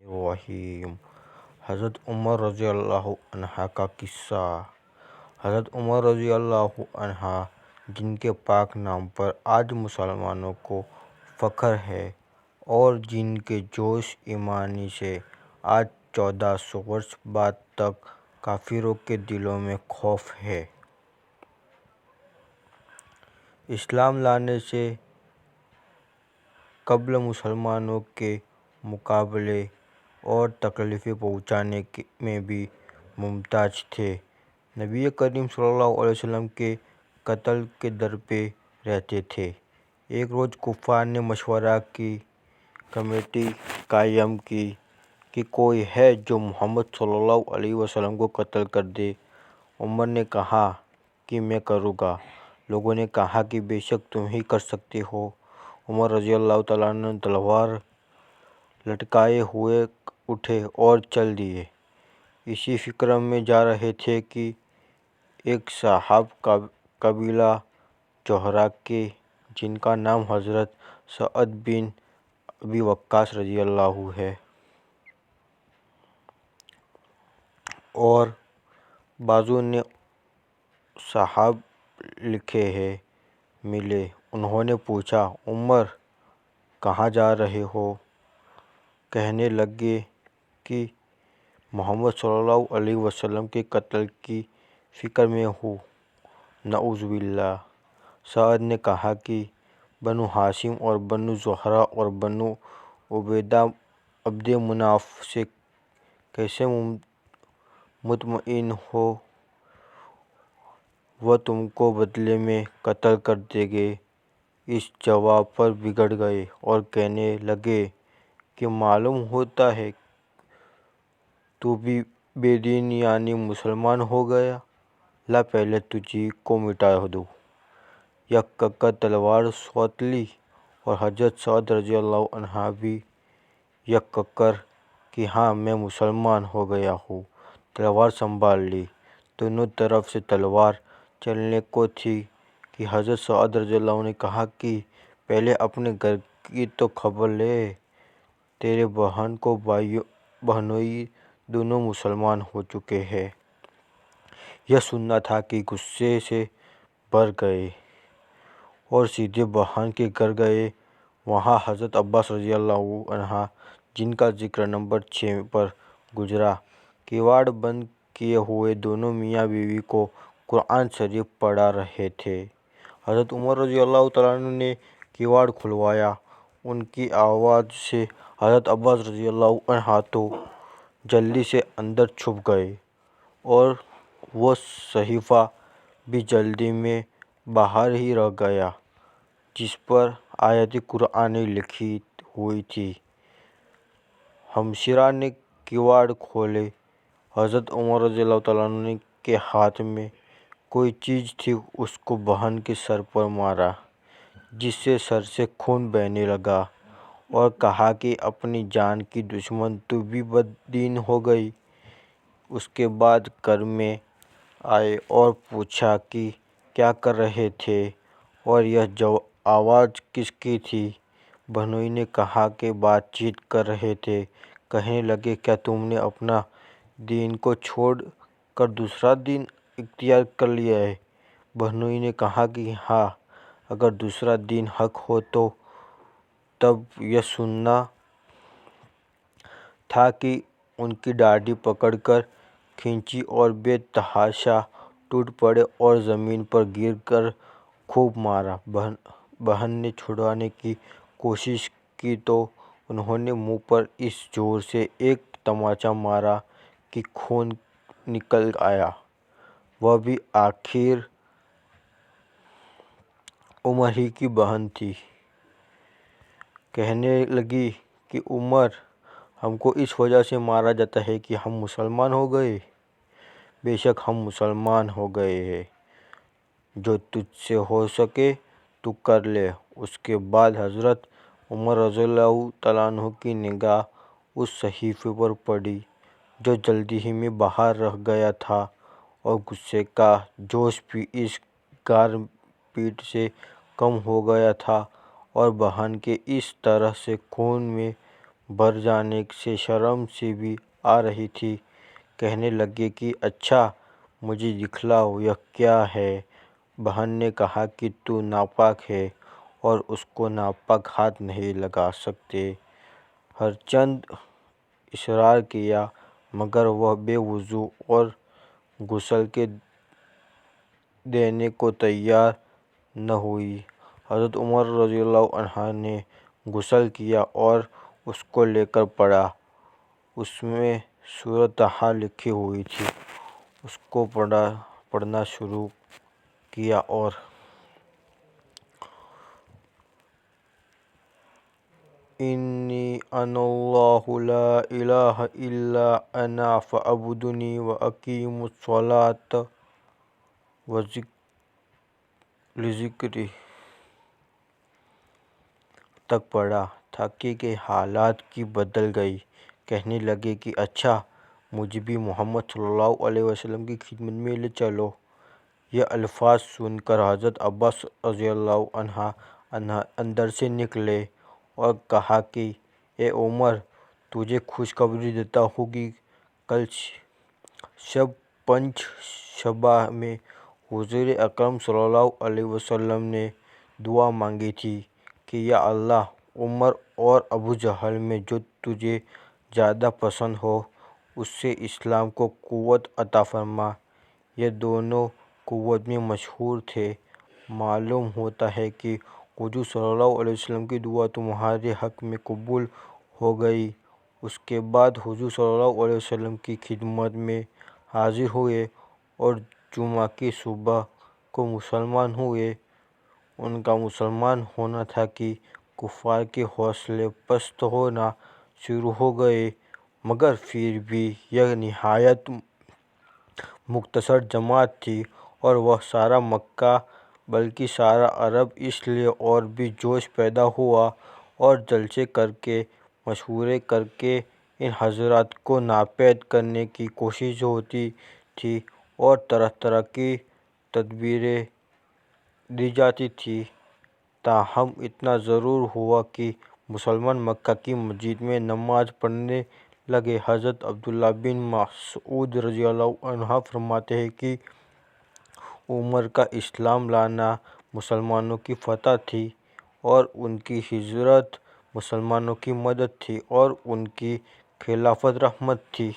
الرحیم۔ حضرت عمر رضی اللہ عنہ کا قصہ۔ حضرت عمر رضی اللہ عنہ جن کے پاک نام پر آج مسلمانوں کو فخر ہے اور جن کے جوش ایمانی سے آج 1400 برس بعد تک کافروں کے دلوں میں خوف ہے۔ اسلام لانے سے قبل مسلمانوں کے مقابلے اور تکلیفیں پہنچانے میں بھی ممتاز تھے۔ نبی کریم صلی اللہ علیہ وسلم کے قتل کے ڈر پہ رہتے تھے۔ ایک روز کفار نے مشورہ کی کمیٹی قائم کی کہ کوئی ہے جو محمد صلی اللہ علیہ وسلم کو قتل کر دے۔ عمر نے کہا کہ میں کروں گا۔ لوگوں نے کہا کہ بے شک تم ہی کر سکتے ہو۔ عمر رضی اللہ تعالیٰ عنہ نے تلوار لٹکائے ہوئے اٹھے اور چل دیے۔ اسی فکر میں جا رہے تھے کہ ایک صاحب قبیلہ زہرہ کے جن کا نام حضرت سعد بن ابی وقاص رضی اللہ ہے اور بعضوں نے صحاب لکھے ہیں، ملے۔ انہوں نے پوچھا، عمر کہاں جا رہے ہو؟ کہنے لگے کہ محمد صلی اللہ علیہ وسلم کے قتل کی فکر میں ہوں۔ نعوذ باللہ۔ سعد نے کہا کہ بنو ہاشم اور بنو زہرہ اور بنو عبیدہ عبد مناف سے کیسے مطمئن ہو؟ وہ تم کو بدلے میں قتل کر دیں گے۔ اس جواب پر بگڑ گئے اور کہنے لگے کہ معلوم ہوتا ہے تو بھی بے دین یعنی مسلمان ہو گیا۔ لا پہلے تجھی کو مٹا دوں۔ یک کر تلوار سوت لی اور حضرت سعد رضی اللہ عنہ بھی یک کر کہ ہاں میں مسلمان ہو گیا ہوں، تلوار سنبھال لی۔ دونوں طرف سے تلوار چلنے کو تھی کہ حضرت سعد رضی اللہ عنہ نے کہا کہ پہلے اپنے گھر کی تو خبر لے، تیرے بہن کو بہنوئی دونوں مسلمان ہو چکے ہیں۔ یہ سننا تھا کہ غصے سے بھر گئے اور سیدھے بہن کے گھر گئے۔ وہاں حضرت عباس رضی اللہ عنہ جن کا ذکر نمبر 6 پر گزرا، کواڑ بند کیے ہوئے دونوں میاں بیوی کو قرآن شریف پڑھا رہے تھے۔ حضرت عمر رضی اللہ تعالیٰ عنہ نے کواڑ کھلوایا۔ ان کی آواز سے حضرت عباس رضی اللہ عنہ تو جلدی سے اندر چھپ گئے اور وہ صحیفہ بھی جلدی میں باہر ہی رہ گیا جس پر آیت قرآنی لکھی ہوئی تھی۔ ہمشیرہ نے کواڑ کھولے۔ حضرت عمر رضی اللہ تعالیٰ عنہ کے ہاتھ میں کوئی چیز تھی، اس کو بہن کے سر پر مارا جس سے سر سے خون بہنے لگا اور کہا کہ اپنی جان کی دشمن تو بھی بد دین ہو گئی۔ اس کے بعد گھر میں آئے اور پوچھا کہ کیا کر رہے تھے اور یہ آواز کس کی تھی؟ بہنوئی نے کہا کہ بات چیت کر رہے تھے۔ کہنے لگے، کیا تم نے اپنا دین کو چھوڑ کر دوسرا دین اختیار کر لیا ہے؟ بہنوئی نے کہا کہ ہاں، اگر دوسرا دین حق ہو تو تب یہ سننا تھا کہ ان کی داڑھی پکڑ کر کھینچی اور بے تحاشا ٹوٹ پڑے اور زمین پر گر کر خوب مارا۔ بہن نے چھڑانے کی کوشش کی تو انہوں نے منہ پر اس زور سے ایک تماچا مارا کہ خون نکل آیا۔ وہ بھی آخر عمر ہی کی بہن تھی۔ کہنے لگی کہ عمر، ہم کو اس وجہ سے مارا جاتا ہے کہ ہم مسلمان ہو گئے۔ بے شک ہم مسلمان ہو گئے ہیں۔ جو تجھ سے ہو سکے تو کر لے۔ اس کے بعد حضرت عمر رضی اللہ تعالیٰ عنہ کی نگاہ اس صحیفے پر پڑی جو جلدی ہی میں باہر رہ گیا تھا اور غصے کا جوش بھی اس گار پیٹ سے کم ہو گیا تھا اور بہن کے اس طرح سے خون میں بھر جانے سے شرم سے بھی آ رہی تھی۔ کہنے لگے کہ اچھا مجھے دکھلاؤ یہ کیا ہے؟ بہن نے کہا کہ تو ناپاک ہے اور اس کو ناپاک ہاتھ نہیں لگا سکتے۔ ہرچند اصرار کیا مگر وہ بے وضو اور غسل کے دینے کو تیار نہ ہوئی۔ حضرت عمر رضی اللہ عنہ نے غسل کیا اور اس کو لے کر پڑھا۔ اس میں صورتحال لکھی ہوئی تھی۔ اس کو پڑھنا شروع کیا اور انی انا اللہ لا الہ الا انا فاعبدونی واقیموا الصلاۃ لذکری تک پڑھا۔ تاکہ حالات کی بدل گئی۔ کہنے لگے کہ اچھا مجھے بھی محمد صلی اللہ علیہ وسلم کی خدمت میں لے چلو۔ یہ الفاظ سن کر حضرت عباس رضی اللہ عنہ اندر سے نکلے اور کہا کہ اے عمر تجھے خوشخبری دیتا ہوں کہ کل شب پنج شنبہ میں حضور اکرم صلی اللہ علیہ وسلم نے دعا مانگی تھی کہ یا اللہ عمر اور ابو جہل میں جو تجھے زیادہ پسند ہو اس سے اسلام کو قوت عطا فرما۔ یہ دونوں قوت میں مشہور تھے۔ معلوم ہوتا ہے کہ حضور صلی اللہ علیہ وسلم کی دعا تمہارے حق میں قبول ہو گئی۔ اس کے بعد حضور صلی اللہ علیہ وسلم کی خدمت میں حاضر ہوئے اور جمعہ کی صبح کو مسلمان ہوئے۔ ان کا مسلمان ہونا تھا کہ کفار کے حوصلے پست ہونا شروع ہو گئے، مگر پھر بھی یہ نہایت مختصر جماعت تھی اور وہ سارا مکہ بلکہ سارا عرب اس لیے اور بھی جوش پیدا ہوا اور جلسے کر کے مشورے کر کے ان حضرات کو ناپید کرنے کی کوشش ہوتی تھی اور طرح طرح کی تدبیریں دی جاتی تھیں۔ تاہم اتنا ضرور ہوا کہ مسلمان مکہ کی مسجد میں نماز پڑھنے لگے۔ حضرت عبداللہ بن مسعود رضی اللہ عنہ فرماتے ہیں کہ عمر کا اسلام لانا مسلمانوں کی فتح تھی اور ان کی ہجرت مسلمانوں کی مدد تھی اور ان کی خلافت رحمت تھی۔